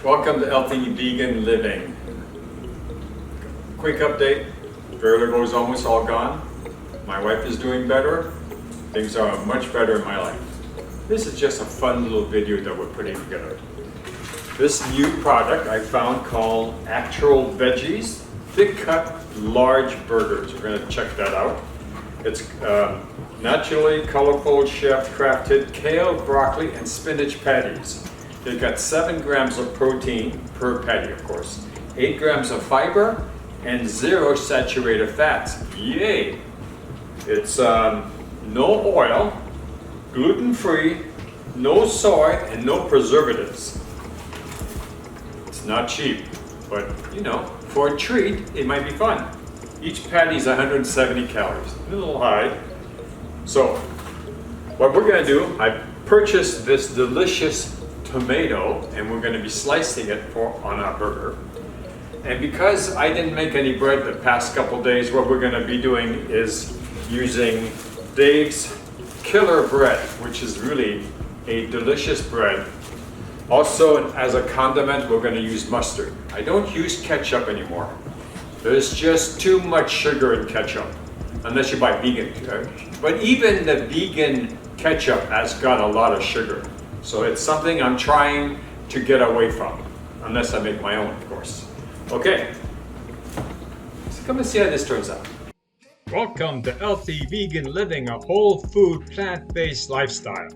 Welcome to Healthy Vegan Living. Quick update, vertigo is almost all gone. My wife is doing better. Things are much better in my life. This is just a fun little video that we're putting together. This new product I found called Actual Veggies, thick cut large burgers. We're going to check that out. It's naturally colorful chef crafted kale, broccoli, and spinach patties. They've got 7 grams of protein per patty, of course, 8 grams of fiber, and 0 saturated fats. Yay! It's no oil, gluten-free, no soy, and no preservatives. It's not cheap, but you know, for a treat, it might be fun. Each patty is 170 calories, a little high. So, what we're gonna do, I purchased this delicious tomato and we're going to be slicing it on our burger. And because I didn't make any bread the past couple days, what we're going to be doing is using Dave's Killer Bread, which is really a delicious bread. Also, as a condiment, we're going to use mustard. I don't use ketchup anymore. There's just too much sugar in ketchup, unless you buy vegan. But even the vegan ketchup has got a lot of sugar. So it's something I'm trying to get away from, unless I make my own, of course. Okay, so come and see how this turns out. Welcome to Healthy Vegan Living, a whole food, plant-based lifestyle.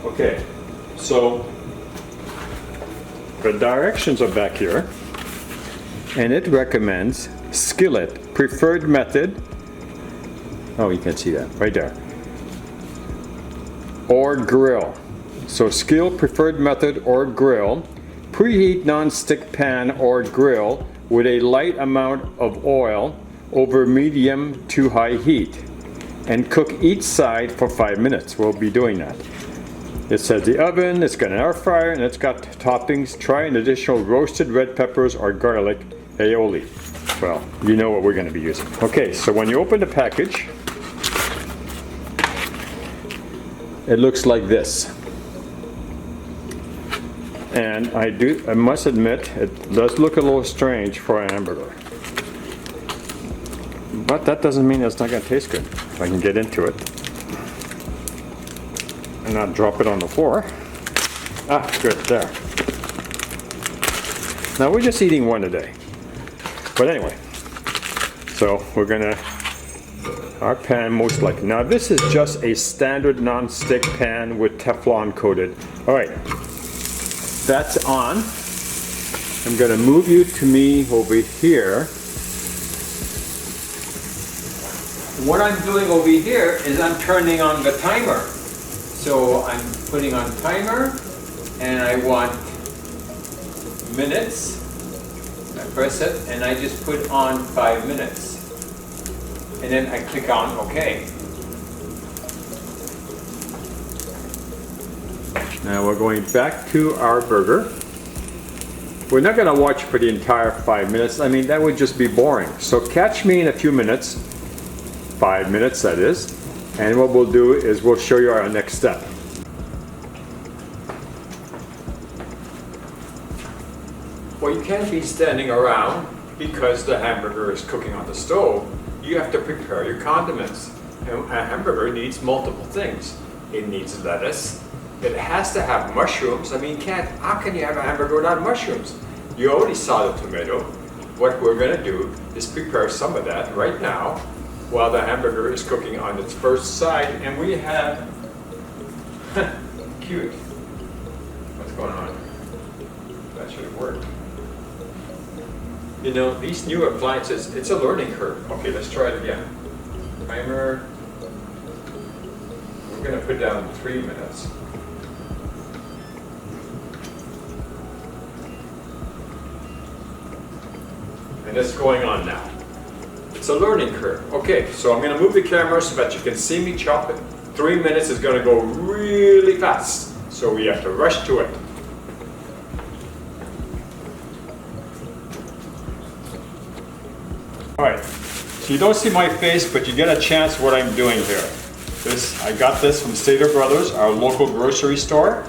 Okay, so the directions are back here, and it recommends skillet, preferred method. Oh, you can see that right there. Or grill. So skillet, preferred method, or grill. Preheat non-stick pan or grill with a light amount of oil over medium to high heat, and cook each side for 5 minutes. We'll be doing that. It says the oven, it's got an air fryer, and it's got toppings. Try an additional roasted red peppers or garlic aioli. Well, you know what we're going to be using. Okay, so when you open the package, it looks like this. And I must admit, it does look a little strange for a hamburger. But that doesn't mean it's not going to taste good. If I can get into it and not drop it on the floor. Ah, good, there. Now we're just eating one a day. But anyway, so we're gonna, our pan most likely. Now this is just a standard non-stick pan with Teflon coated. All right, that's on. I'm gonna move you to me over here. What I'm doing over here is I'm turning on the timer. So I'm putting on timer, and I want minutes. I press it, and I just put on 5 minutes. And then I click on OK. Now we're going back to our burger. We're not going to watch for the entire 5 minutes. I mean, that would just be boring. So catch me in a few minutes, 5 minutes that is. And what we'll do is we'll show you our next step. Well, you can't be standing around because the hamburger is cooking on the stove. You have to prepare your condiments. And a hamburger needs multiple things. It needs lettuce. It has to have mushrooms. I mean, how can you have a hamburger without mushrooms? You already saw the tomato. What we're going to do is prepare some of that right now, while the hamburger is cooking on its first side, and we have, cute, what's going on? That should have worked. You know, these new appliances, it's a learning curve. Okay, let's try it again. Timer, we're gonna put down 3 minutes. And it's going on now. It's a learning curve. Okay, so I'm going to move the camera so that you can see me chop it. 3 minutes is going to go really fast, so we have to rush to it. Alright, so you don't see my face, but you get a chance what I'm doing here. I got this from Stater Brothers, our local grocery store.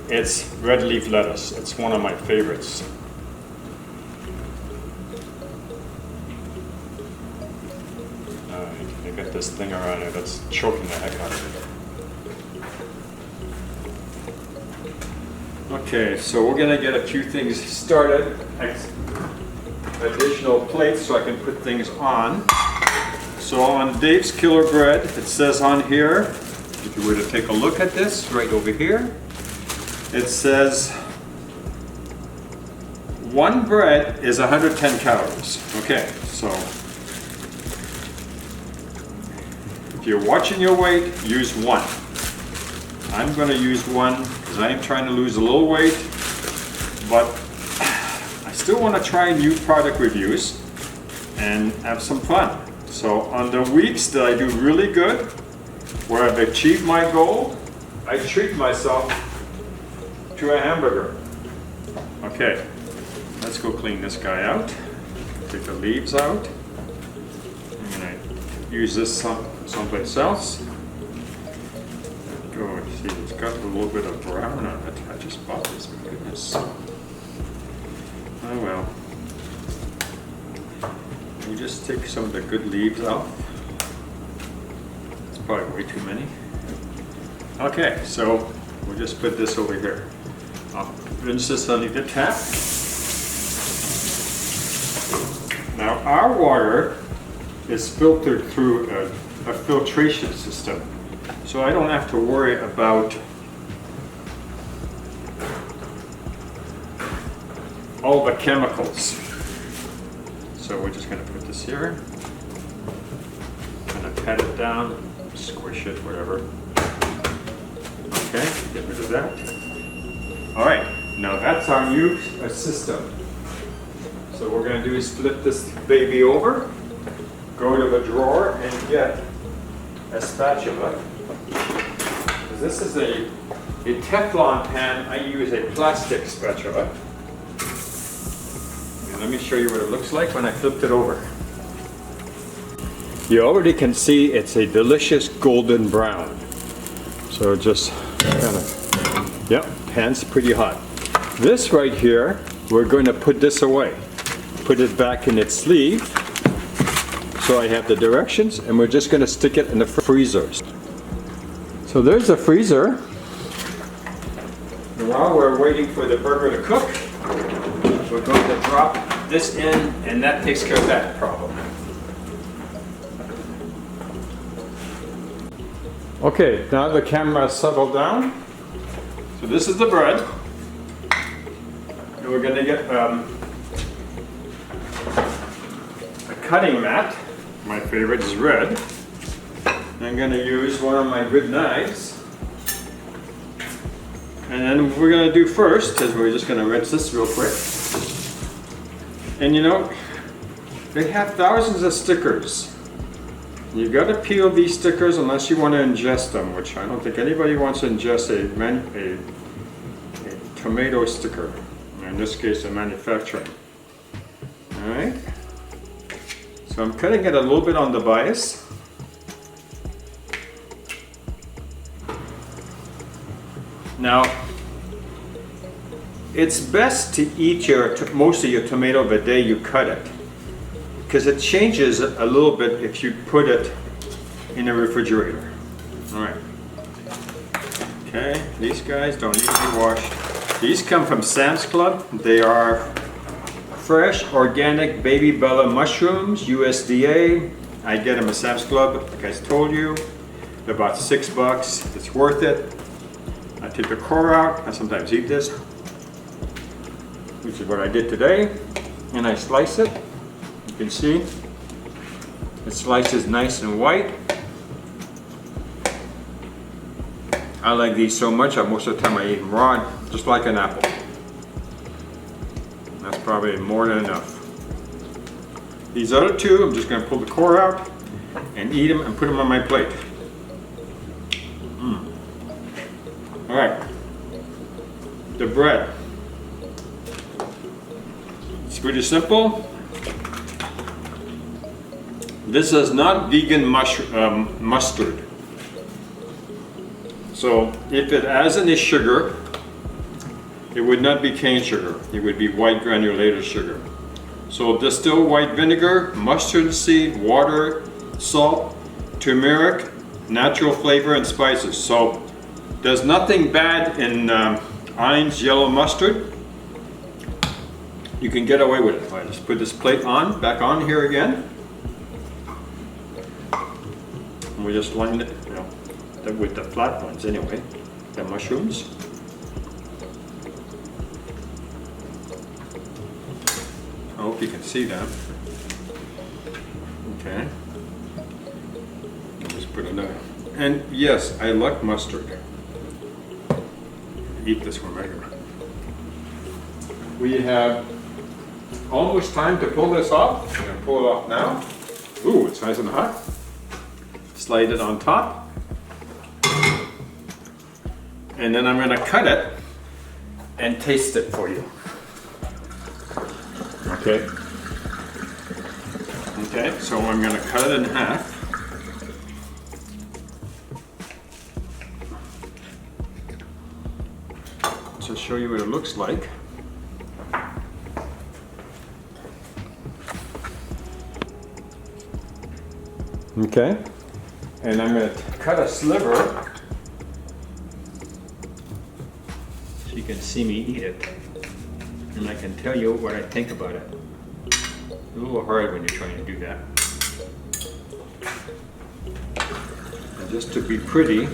It's red leaf lettuce. It's one of my favorites. Alright, I got this thing around here that's choking the heck out of it. Okay, so we're gonna get a few things started. Additional plates so I can put things on. So on Dave's Killer Bread, it says on here, if you were to take a look at this right over here, it says one bread is 110 calories. Okay, so if you're watching your weight, use one. I'm going to use one because I am trying to lose a little weight, but I still want to try new product reviews and have some fun. So on the weeks that I do really good, where I've achieved my goal, I treat myself to a hamburger. Okay, let's go clean this guy out. Take the leaves out. I'm gonna use this someplace else. Oh, see, it's got a little bit of brown on it. I just bought this, my goodness. Oh well. We just take some of the good leaves off. It's probably way too many. Okay, so we'll just put this over here. I'll rinse this underneath the tap. Now our water is filtered through a filtration system, so I don't have to worry about all the chemicals. So we're just going to put this here, kind of pat it down, squish it, whatever. Okay, get rid of that. All right, now that's our new system. So what we're going to do is flip this baby over, go to the drawer and get a spatula. This is a Teflon pan. I use a plastic spatula. Let me show you what it looks like when I flipped it over. You already can see it's a delicious golden brown. So just kind of, yep, pan's pretty hot. This right here, we're going to put this away. Put it back in its sleeve. So I have the directions, and we're just going to stick it in the freezer. So there's the freezer. And while we're waiting for the burger to cook, we're going to drop this in, and that takes care of that problem. Okay, now the camera has settled down. So this is the bread. And we're going to get a cutting mat. My favorite is red. I'm going to use one of my good knives. And then what we're going to do first is we're just going to rinse this real quick. And you know, they have thousands of stickers. You got to peel these stickers unless you want to ingest them, which I don't think anybody wants to ingest a tomato sticker. In this case, a manufacturer. All right. So I'm cutting it a little bit on the bias. Now, it's best to eat most of your tomato the day you cut it, because it changes a little bit if you put it in the refrigerator. All right. Okay, these guys don't need to be washed. These come from Sam's Club. They are fresh, organic baby Bella mushrooms, USDA. I get them at Sam's Club, like I told you. They're about $6. It's worth it. I take the core out. I sometimes eat this, which is what I did today. And I slice it. You can see it slices nice and white. I like these so much, most of the time I eat them raw, just like an apple. That's probably more than enough. these other two, I'm just going to pull the core out and eat them and put them on my plate. All right, the bread. It's pretty simple. This is not vegan mustard. So if it has any sugar, it would not be cane sugar. It would be white granulated sugar. So distilled white vinegar, mustard seed, water, salt, turmeric, natural flavor and spices. So there's nothing bad in Heinz yellow mustard. You can get away with it. I just put this plate on, back on here again. And we just line it, you know, with the flat ones anyway, the mushrooms. I hope you can see that. Okay. Let's put another. And yes, I like mustard. Eat this one right here. We have almost time to pull this off. I'm going to pull it off now. Ooh, it's nice and hot. Slide it on top. And then I'm going to cut it and taste it for you. Okay. Okay, so I'm going to cut it in half. To show you what it looks like. Okay, and I'm going to cut a sliver so you can see me eat it, and I can tell you what I think about it. It's a little hard when you're trying to do that. And just to be pretty,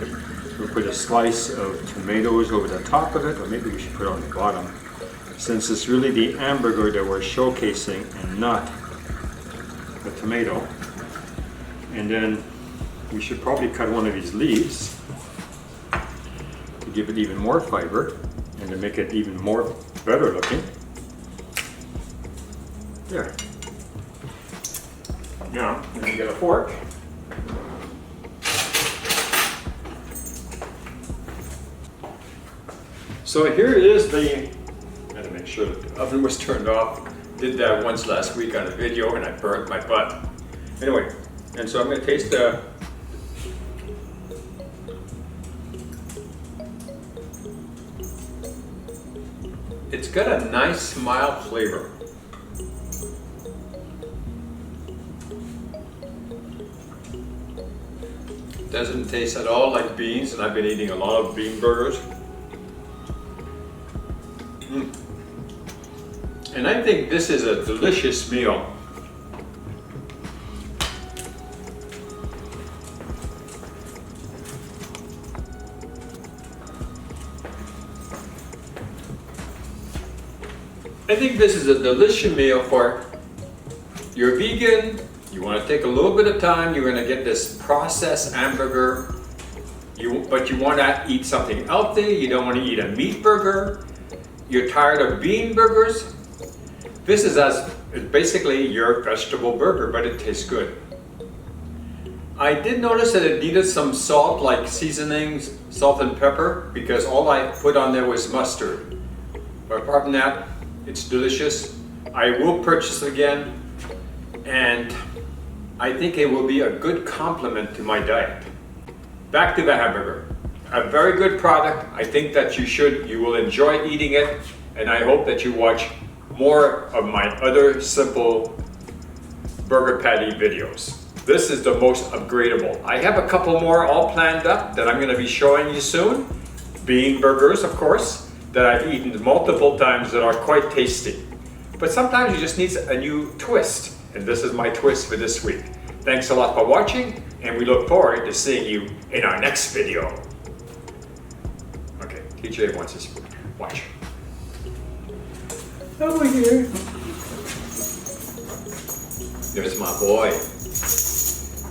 we'll put a slice of tomatoes over the top of it, or maybe we should put it on the bottom, since it's really the hamburger that we're showcasing and not the tomato. And then we should probably cut one of these leaves to give it even more fiber and to make it even more better looking. There. Now, I'm going to get a fork. So here is the, I gotta make sure that the oven was turned off. Did that once last week on a video and I burnt my butt. Anyway, and so I'm gonna taste the, it's got a nice mild flavor. Doesn't taste at all like beans, and I've been eating a lot of bean burgers. And I think this is a delicious meal. I think this is a delicious meal for you're vegan, you want to take a little bit of time, you're going to get this processed hamburger, but you want to eat something healthy, you don't want to eat a meat burger, you're tired of bean burgers. This is basically your vegetable burger, but it tastes good. I did notice that it needed some salt, like seasonings, salt and pepper, because all I put on there was mustard. But apart from that, it's delicious. I will purchase it again, and I think it will be a good complement to my diet. Back to the hamburger. A very good product. I think that you will enjoy eating it, and I hope that you watch more of my other simple burger patty videos. This is the most upgradable. I have a couple more all planned up that I'm going to be showing you soon. Bean burgers, of course, that I've eaten multiple times that are quite tasty. But sometimes you just need a new twist, and this is my twist for this week. Thanks a lot for watching, and we look forward to seeing you in our next video. Okay, TJ wants his food. Watch. Over here. There's my boy.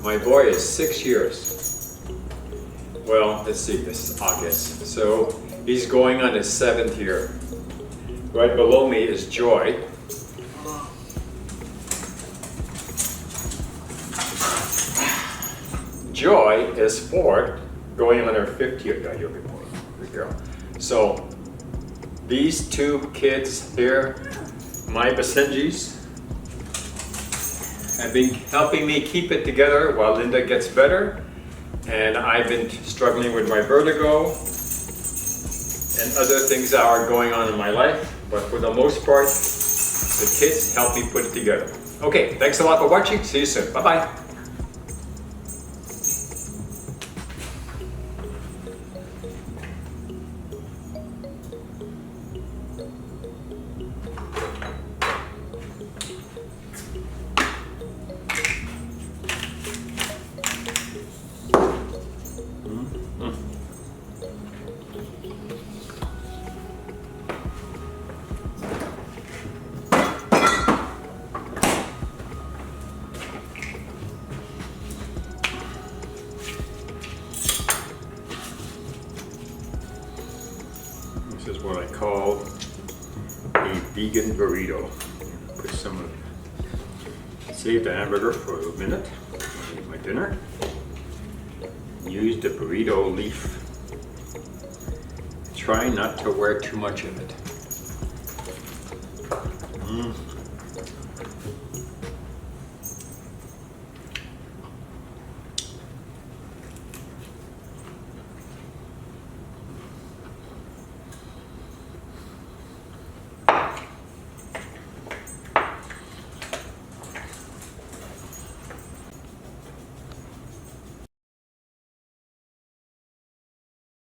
My boy is 6 years. Well, let's see, this is August. So he's going on his 7th year. Right below me is Joy. Joy is 4, going on her 50th. Yeah, you're a good boy, good girl. So these 2 kids here, my Basenjis, have been helping me keep it together while Linda gets better. And I've been struggling with my vertigo and other things that are going on in my life. But for the most part, the kids help me put it together. Okay, thanks a lot for watching. See you soon. Bye-bye. This is what I call a vegan burrito. Put some of, save the hamburger for a minute. I'll eat my dinner. Use the burrito leaf. Try not to wear too much of it.